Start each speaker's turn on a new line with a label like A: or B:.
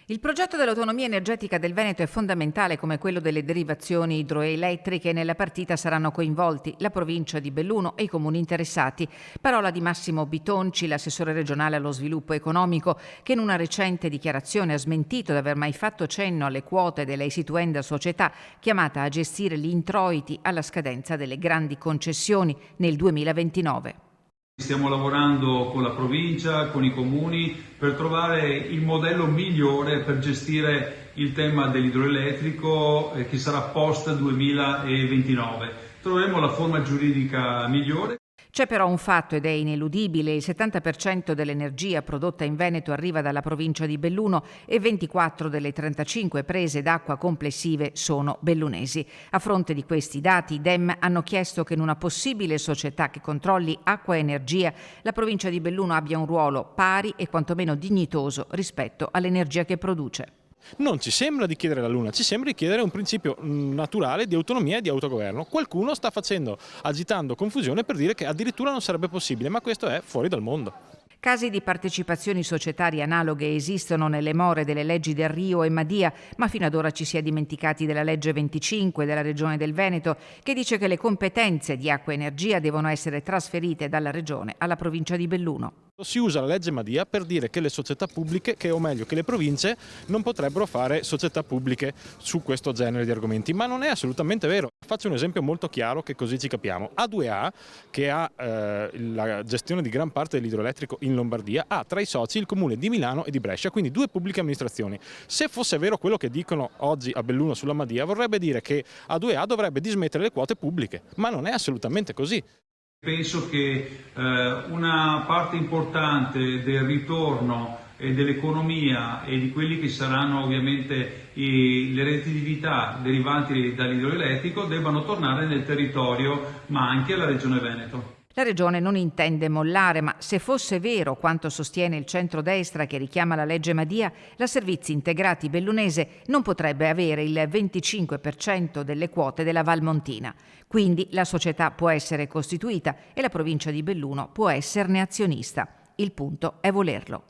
A: Il progetto dell'autonomia energetica del Veneto è fondamentale come quello delle derivazioni idroelettriche. Nella partita saranno coinvolti la provincia di Belluno e i comuni interessati. Parola di Massimo Bitonci, l'assessore regionale allo sviluppo economico, che in una recente dichiarazione ha smentito di aver mai fatto cenno alle quote della istituenda società chiamata a gestire gli introiti alla scadenza delle grandi concessioni nel 2029.
B: Stiamo lavorando con la provincia, con i comuni, per trovare il modello migliore per gestire il tema dell'idroelettrico che sarà post 2029. Troveremo la forma giuridica migliore.
A: C'è però un fatto ed è ineludibile: il 70% dell'energia prodotta in Veneto arriva dalla provincia di Belluno e 24 delle 35 prese d'acqua complessive sono bellunesi. A fronte di questi dati, i Dem hanno chiesto che in una possibile società che controlli acqua e energia la provincia di Belluno abbia un ruolo pari e quantomeno dignitoso rispetto all'energia che produce.
C: Non ci sembra di chiedere la luna, ci sembra di chiedere un principio naturale di autonomia e di autogoverno. Qualcuno sta agitando confusione per dire che addirittura non sarebbe possibile, ma questo è fuori dal mondo.
A: Casi di partecipazioni societarie analoghe esistono nelle more delle leggi del Rio e Madia, ma fino ad ora ci si è dimenticati della legge 25 della Regione del Veneto, che dice che le competenze di acqua e energia devono essere trasferite dalla Regione alla provincia di Belluno.
C: Si usa la legge Madia per dire che le società pubbliche, o meglio che le province, non potrebbero fare società pubbliche su questo genere di argomenti, ma non è assolutamente vero. Faccio un esempio molto chiaro che così ci capiamo. A2A, che ha la gestione di gran parte dell'idroelettrico in Lombardia, ha tra i soci il comune di Milano e di Brescia, quindi due pubbliche amministrazioni. Se fosse vero quello che dicono oggi a Belluno sulla Madia, vorrebbe dire che A2A dovrebbe dismettere le quote pubbliche, ma non è assolutamente così.
B: Penso che una parte importante del ritorno dell'economia e di quelli che saranno ovviamente le redditività derivanti dall'idroelettrico debbano tornare nel territorio, ma anche alla Regione Veneto.
A: La Regione non intende mollare, ma se fosse vero quanto sostiene il centrodestra che richiama la legge Madia, la Servizi Integrati Bellunese non potrebbe avere il 25% delle quote della Valmontina. Quindi la società può essere costituita e la provincia di Belluno può esserne azionista. Il punto è volerlo.